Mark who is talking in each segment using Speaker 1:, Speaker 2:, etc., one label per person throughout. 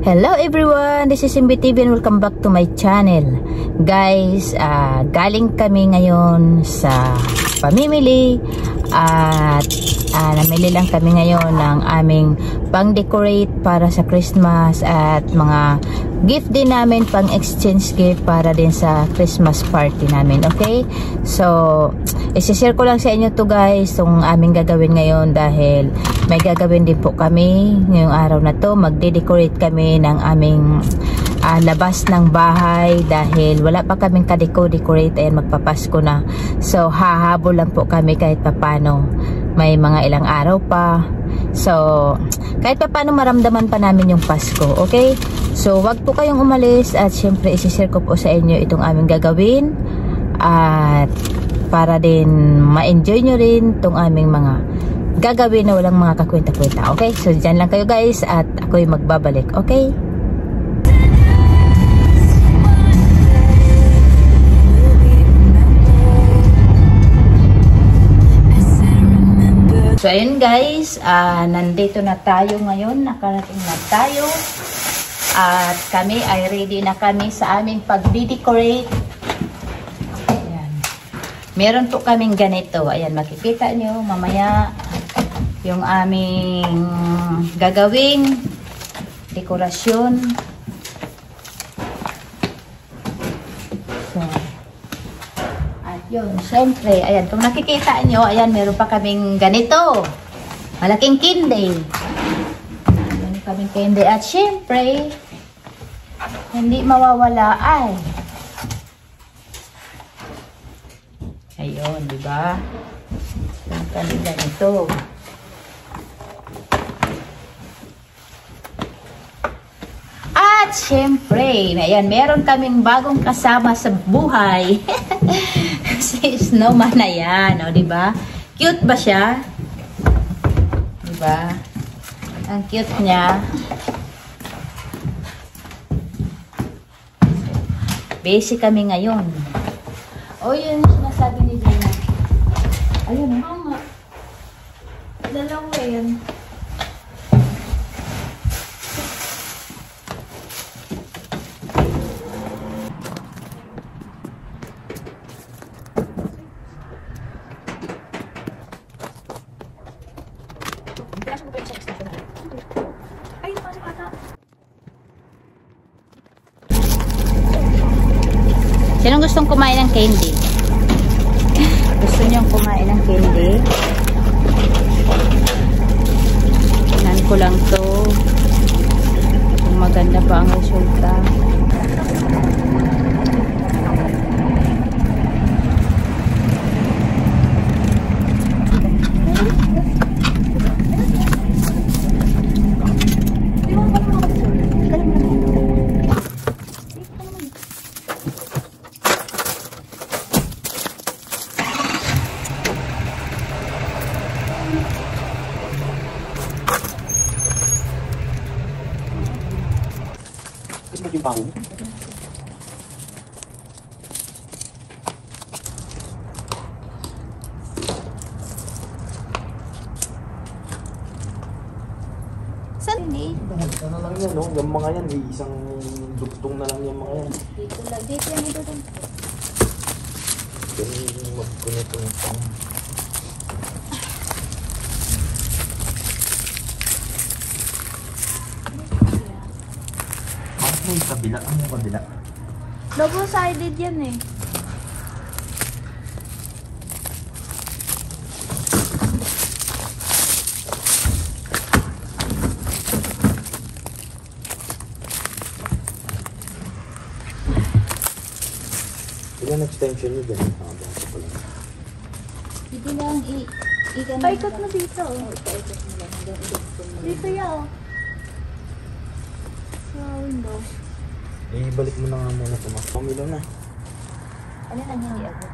Speaker 1: Hello everyone, this is Simbi TV and welcome back to my channel. Guys, galing kami ngayon sa pamimili at namili lang kami ngayon ng aming pang-decorate para sa Christmas at mga gift din namin, pang-exchange gift para din sa Christmas party namin. Okay? So, isi-share ko lang sa inyo to guys, itong aming gagawin ngayon dahil may gagawin din po kami ngayong araw na to. Magde-decorate kami ng aming labas ng bahay dahil wala pa kaming ka-decorate. Ayan, magpapasko na. So, hahabol lang po kami kahit papano. May mga ilang araw pa. So, kahit papano maramdaman pa namin yung Pasko. Okay? So, wag po kayong umalis at syempre isi-share ko po sa inyo itong aming gagawin at para din ma-enjoy nyo rin itong aming mga gagawin na walang mga kakwenta-kwenta. Okay? So, dyan lang kayo guys at ako'y magbabalik. Okay? So, ayun guys, nandito na tayo ngayon, nakarating na tayo at kami ay ready na kami sa aming pag-decorate. Ayan. Meron po kaming ganito, ayan, makikita nyo mamaya yung aming gagawing dekorasyon. So, yun, syempre, ayan, kung nakikita nyo, ayan, meron pa kaming ganito. Malaking candy. Meron kaming candy. At syempre, hindi mawawala ay ayun, diba? Meron kaming ganito. At syempre, ayan, meron kaming bagong kasama sa buhay. Si snowman na yan, o, diba? Cute ba siya? Diba? Ang cute niya. Busy kami ngayon. O, yun yung sinasabi ni Gina. Ayun, mama. Dalawa yan. Sinong gustong kumain ng candy? Gusto niyong kumain ng candy? Tingnan ko lang to. Kung maganda pa ang resulta.
Speaker 2: Yung bango.
Speaker 1: Saan ni?
Speaker 2: Ano lang yan, no? Yung mga yan, isang dugtong na lang yung mga yan.
Speaker 1: Dito lang, dito yan, dito lang.
Speaker 2: Ganun yung magkunit-kunit. Yung kabila, ano yung kabila?
Speaker 1: Double-sided yan eh.
Speaker 2: Ilan extension nyo dyan?
Speaker 1: Dito lang,
Speaker 3: Paikot mo dito. Dito yan. Sa window.
Speaker 2: Ibalik mo na nga muna ito. Pamilo na.
Speaker 1: Ano lang hindi ako?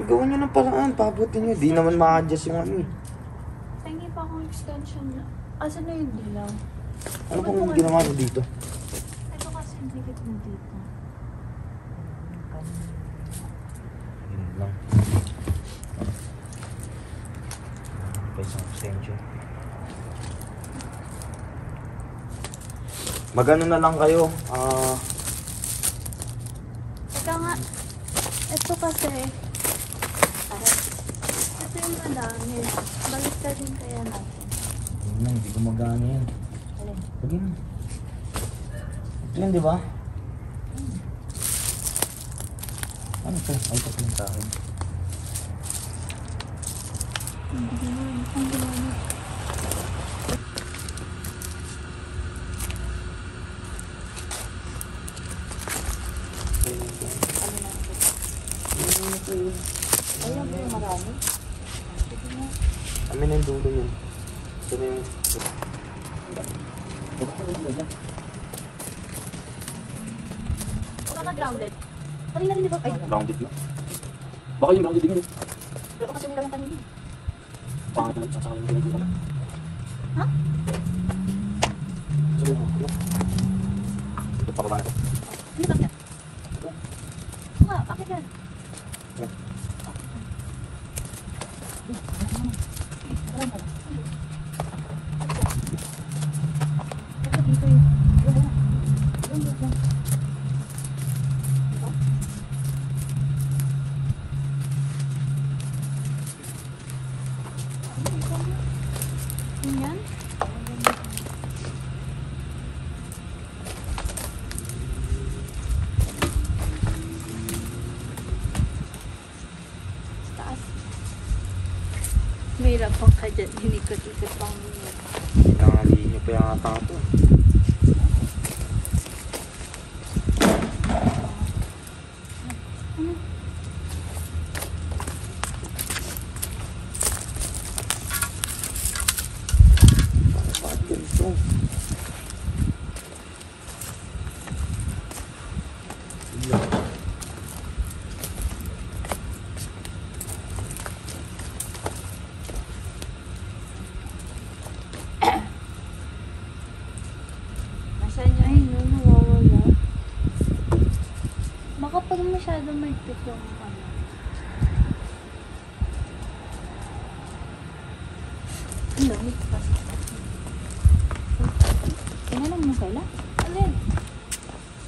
Speaker 2: Gawin nyo ng paraan. Pabutin nyo. Di naman ma-adjust yung ano eh.
Speaker 3: Tangi pa akong extension na. Asan na yung dilaw?
Speaker 2: Ano pong ginawa nyo dito?
Speaker 3: Ito kasi dikit mo dito.
Speaker 2: Yun lang. Pa isang extension. Magano na lang kayo.
Speaker 3: Teka nga. Ito kasi. Ito yung madami. Balik ka din kaya natin.
Speaker 2: Hindi gumagana yan.
Speaker 1: Alin?
Speaker 2: Lagi mo. Ito yan, di ba? Ano ito? Ay, ito yung tayo.
Speaker 3: Ang ginawa.
Speaker 1: Ayun po yung marami.
Speaker 2: Amin na yung dulo yun. Ito na yung...
Speaker 1: Baka ka-grounded. Kanina rin di ba? Ay,
Speaker 2: Rounded na. Baka yung rounded din yun.
Speaker 1: pero kasi mula lang kanina.
Speaker 2: Pangat na. Saka yung pinag-uwa.
Speaker 1: Ha?
Speaker 2: Ito pa ba ito?
Speaker 1: Hindi ba yan? Nga, bakit yan?
Speaker 3: Yan. Taas. Mahirap pang ka dyan. Hinikot-ikot pang minute.
Speaker 2: Tinangali niyo pa yung atang ito. Bakit ganito?
Speaker 3: Nasaan yun? Ay, no, nawawala. Baka pag masyado mahigpit yung ano.
Speaker 1: Ang lamig pa. Tingnan mo kailan?
Speaker 3: Alin?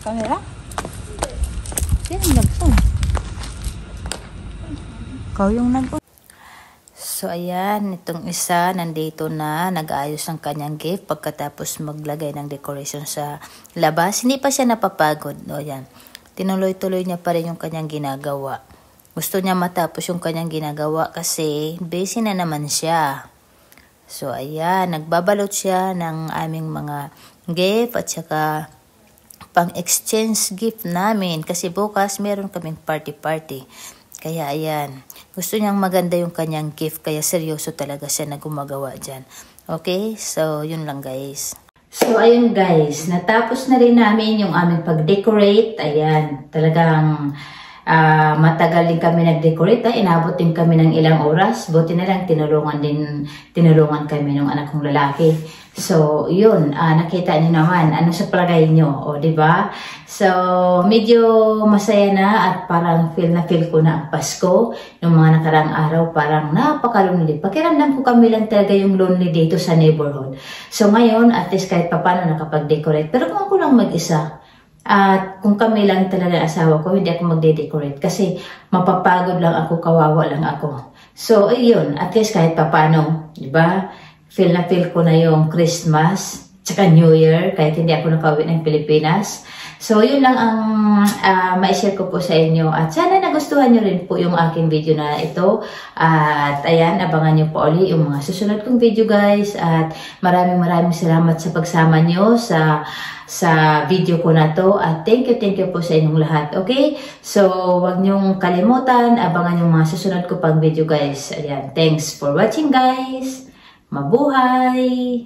Speaker 1: Kamera? Sino nag-on? Ikaw yung nag-on. So ayan, itong isa nandito na, nag-aayos ng kanyang gift pagkatapos maglagay ng decoration sa labas. Hindi pa siya napapagod. O yan, tinuloy-tuloy niya pa rin yung kanyang ginagawa. Gusto niya matapos yung kanyang ginagawa kasi busy na naman siya. So ayan, nagbabalot siya ng aming mga gift at saka pang-exchange gift namin kasi bukas meron kaming party-party. Kaya ayan, gusto niyang maganda yung kanyang gift kaya seryoso talaga siya na gumagawa dyan. Okay, so yun lang guys. So ayun guys, natapos na rin namin yung aming pag-decorate. Ayan, talagang matagal din kami nag-decorate. Inabot din kami ng ilang oras. Buti na lang tinulungan kami ng anak kong lalaki. So, yun, nakita niyo naman, ano sa palagay niyo, o, diba? So, medyo masaya na at parang feel ko na ang Pasko. Yung mga nakarang araw, parang napaka-lonely. Pakiramdam ko kami lang talaga yung lonely dito sa neighborhood. So, ngayon, at least kahit papano nakapag-decorate. Pero kung ako lang mag-isa, at kung kami lang talaga asawa ko, hindi ako magde-decorate. Kasi mapapagod lang ako, kawawa lang ako. So, ayun, at least kahit papano, diba? Feel ko na yung Christmas, tsaka New Year, kahit hindi ako nakauwi ng Pilipinas. So, yun lang ang ma-share ko po sa inyo. At sana nagustuhan nyo rin po yung aking video na ito. At ayan, abangan nyo po ulit yung mga susunod kong video guys. At maraming salamat sa pagsama nyo sa video ko na to. At thank you po sa inyong lahat. Okay? So, wag nyong kalimutan. Abangan yung mga susunod ko pang video guys. Ayan, thanks for watching guys. Mabuhay!